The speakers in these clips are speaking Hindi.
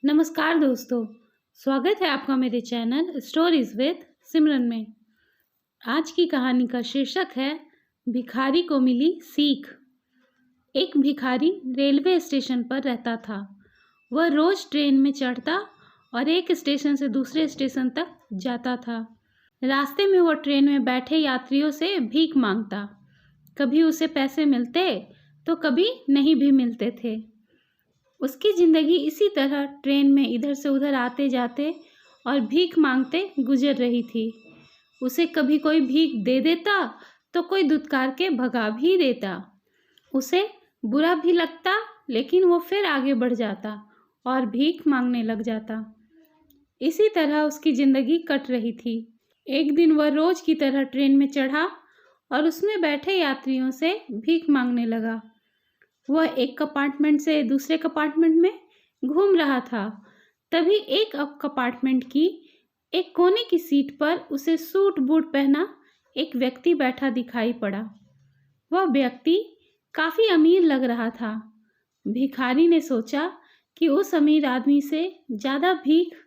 नमस्कार दोस्तों, स्वागत है आपका मेरे चैनल स्टोरीज विद सिमरन में। आज की कहानी का शीर्षक है भिखारी को मिली सीख। एक भिखारी रेलवे स्टेशन पर रहता था। वह रोज ट्रेन में चढ़ता और एक स्टेशन से दूसरे स्टेशन तक जाता था। रास्ते में वह ट्रेन में बैठे यात्रियों से भीख मांगता। कभी उसे पैसे मिलते तो कभी नहीं भी मिलते थे। उसकी जिंदगी इसी तरह ट्रेन में इधर से उधर आते जाते और भीख मांगते गुजर रही थी। उसे कभी कोई भीख दे देता तो कोई दुत्कार के भगा भी देता। उसे बुरा भी लगता, लेकिन वो फिर आगे बढ़ जाता और भीख मांगने लग जाता। इसी तरह उसकी जिंदगी कट रही थी। एक दिन वह रोज की तरह ट्रेन में चढ़ा और उसमें बैठे यात्रियों से भीख मांगने लगा। वह एक कंपार्टमेंट से दूसरे कंपार्टमेंट में घूम रहा था। तभी एक कंपार्टमेंट की एक कोने की सीट पर उसे सूट बूट पहना एक व्यक्ति बैठा दिखाई पड़ा। वह व्यक्ति काफी अमीर लग रहा था। भिखारी ने सोचा कि उस अमीर आदमी से ज्यादा भीख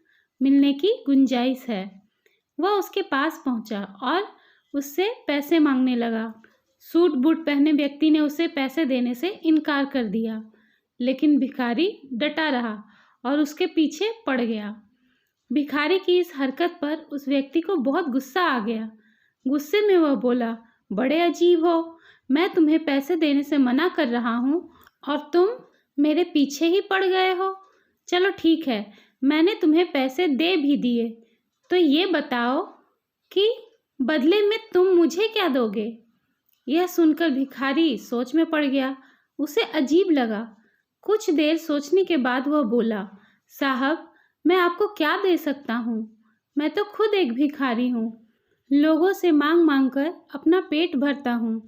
मिलने की गुंजाइश है। वह उसके पास पहुंचा और उससे पैसे मांगने लगा। सूट बूट पहने व्यक्ति ने उसे पैसे देने से इनकार कर दिया, लेकिन भिखारी डटा रहा और उसके पीछे पड़ गया। भिखारी की इस हरकत पर उस व्यक्ति को बहुत गुस्सा आ गया। गुस्से में वह बोला, बड़े अजीब हो, मैं तुम्हें पैसे देने से मना कर रहा हूँ और तुम मेरे पीछे ही पड़ गए हो। चलो ठीक है, मैंने तुम्हें पैसे दे भी दिए, तो ये बताओ कि बदले में तुम मुझे क्या दोगे। यह सुनकर भिखारी सोच में पड़ गया। उसे अजीब लगा। कुछ देर सोचने के बाद वह बोला, साहब, मैं आपको क्या दे सकता हूँ? मैं तो खुद एक भिखारी हूँ। लोगों से मांग मांग कर अपना पेट भरता हूँ।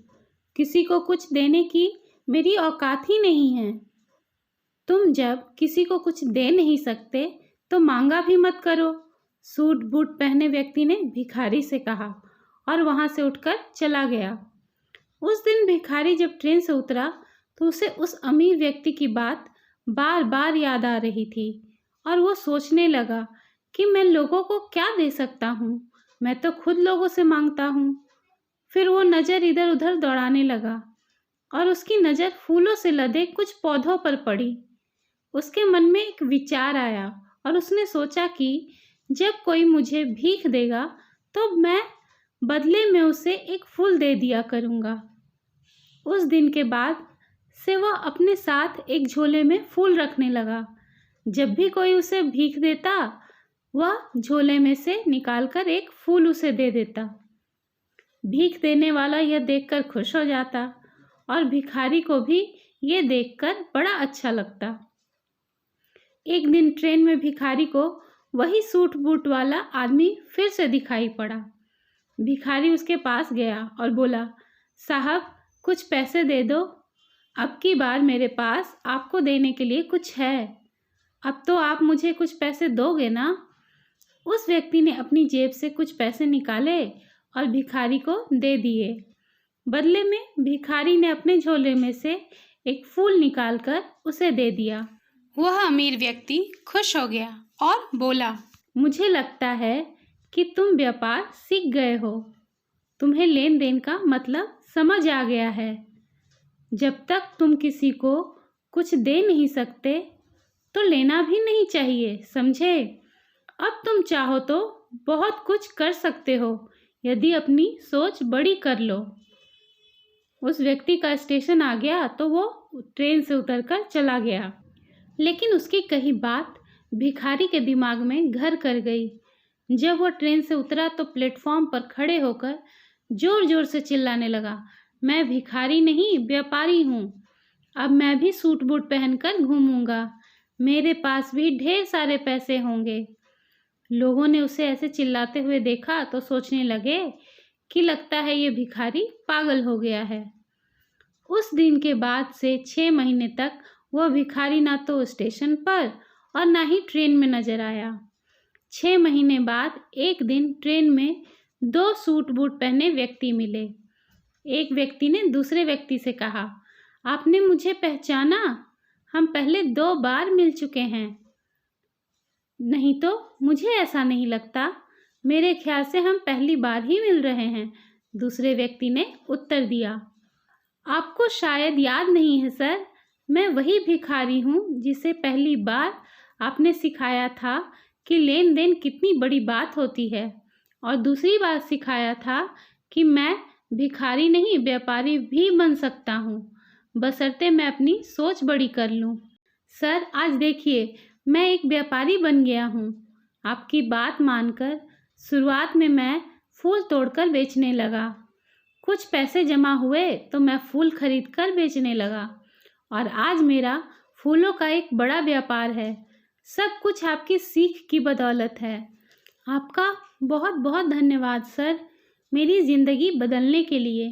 किसी को कुछ देने की मेरी औकात ही नहीं है। तुम जब किसी को कुछ दे नहीं सकते तो मांगा भी मत करो, सूट बूट पहने व्यक्ति ने भिखारी से कहा और वहां से उठकर चला गया। उस दिन भिखारी जब ट्रेन से उतरा तो उसे उस अमीर व्यक्ति की बात बार बार याद आ रही थी और वो सोचने लगा कि मैं लोगों को क्या दे सकता हूँ, मैं तो खुद लोगों से मांगता हूँ। फिर वो नज़र इधर उधर दौड़ाने लगा और उसकी नज़र फूलों से लदे कुछ पौधों पर पड़ी। उसके मन में एक विचार आया और उसने सोचा कि जब कोई मुझे भीख देगा तो मैं बदले में उसे एक फूल दे दिया करूँगा। उस दिन के बाद से वह अपने साथ एक झोले में फूल रखने लगा। जब भी कोई उसे भीख देता, वह झोले में से निकालकर एक फूल उसे दे देता। भीख देने वाला यह देखकर खुश हो जाता और भिखारी को भी यह देखकर बड़ा अच्छा लगता। एक दिन ट्रेन में भिखारी को वही सूट बूट वाला आदमी फिर से दिखाई पड़ा। भिखारी उसके पास गया और बोला, साहब, कुछ पैसे दे दो। अब की बार मेरे पास आपको देने के लिए कुछ है। अब तो आप मुझे कुछ पैसे दोगे ना? उस व्यक्ति ने अपनी जेब से कुछ पैसे निकाले और भिखारी को दे दिए। बदले में भिखारी ने अपने झोले में से एक फूल निकालकर उसे दे दिया। वह अमीर व्यक्ति खुश हो गया और बोला, मुझे लगता है कि तुम व्यापार सीख गए हो। तुम्हें लेन देन का मतलब समझ आ गया है। जब तक तुम किसी को कुछ दे नहीं सकते तो लेना भी नहीं चाहिए, समझे? अब तुम चाहो तो बहुत कुछ कर सकते हो यदि अपनी सोच बड़ी कर लो। उस व्यक्ति का स्टेशन आ गया तो वो ट्रेन से उतरकर चला गया, लेकिन उसकी कही बात भिखारी के दिमाग में घर कर गई। जब वो ट्रेन से उतरा तो प्लेटफॉर्म पर खड़े होकर जोर जोर से चिल्लाने लगा, मैं भिखारी नहीं, व्यापारी हूँ। अब मैं भी सूट बूट पहनकर घूमूंगा। मेरे पास भी ढेर सारे पैसे होंगे। लोगों ने उसे ऐसे चिल्लाते हुए देखा तो सोचने लगे कि लगता है ये भिखारी पागल हो गया है। उस दिन के बाद से 6 महीने तक वह भिखारी ना तो स्टेशन पर और ना ही ट्रेन में नजर आया। 6 महीने बाद एक दिन ट्रेन में 2 सूट बूट पहने व्यक्ति मिले। एक व्यक्ति ने दूसरे व्यक्ति से कहा, आपने मुझे पहचाना? हम पहले 2 बार मिल चुके हैं। नहीं तो मुझे ऐसा नहीं लगता। मेरे ख्याल से हम पहली बार ही मिल रहे हैं, दूसरे व्यक्ति ने उत्तर दिया। आपको शायद याद नहीं है सर, मैं वही भिखारी हूँ जिसे पहली बार आपने सिखाया था कि लेन देन कितनी बड़ी बात होती है, और दूसरी बार सिखाया था कि मैं भिखारी नहीं व्यापारी भी बन सकता हूँ, बशर्ते मैं अपनी सोच बड़ी कर लूँ। सर आज देखिए, मैं एक व्यापारी बन गया हूँ। आपकी बात मानकर शुरुआत में मैं फूल तोड़कर बेचने लगा। कुछ पैसे जमा हुए तो मैं फूल खरीद कर बेचने लगा, और आज मेरा फूलों का एक बड़ा व्यापार है। सब कुछ आपकी सीख की बदौलत है। आपका बहुत बहुत धन्यवाद सर, मेरी ज़िंदगी बदलने के लिए।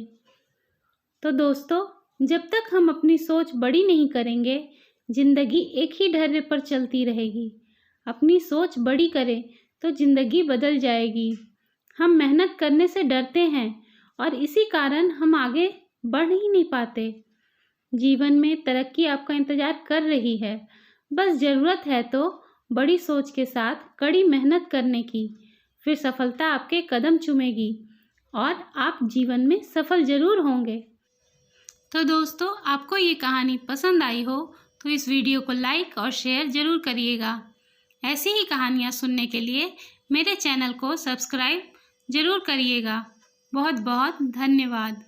तो दोस्तों, जब तक हम अपनी सोच बड़ी नहीं करेंगे, ज़िंदगी एक ही ढर्रे पर चलती रहेगी। अपनी सोच बड़ी करें तो ज़िंदगी बदल जाएगी। हम मेहनत करने से डरते हैं और इसी कारण हम आगे बढ़ ही नहीं पाते। जीवन में तरक्की आपका इंतज़ार कर रही है, बस ज़रूरत है तो बड़ी सोच के साथ कड़ी मेहनत करने की। फिर सफलता आपके कदम चूमेगी और आप जीवन में सफल ज़रूर होंगे। तो दोस्तों, आपको ये कहानी पसंद आई हो तो इस वीडियो को लाइक और शेयर ज़रूर करिएगा। ऐसी ही कहानियाँ सुनने के लिए मेरे चैनल को सब्सक्राइब ज़रूर करिएगा। बहुत बहुत धन्यवाद।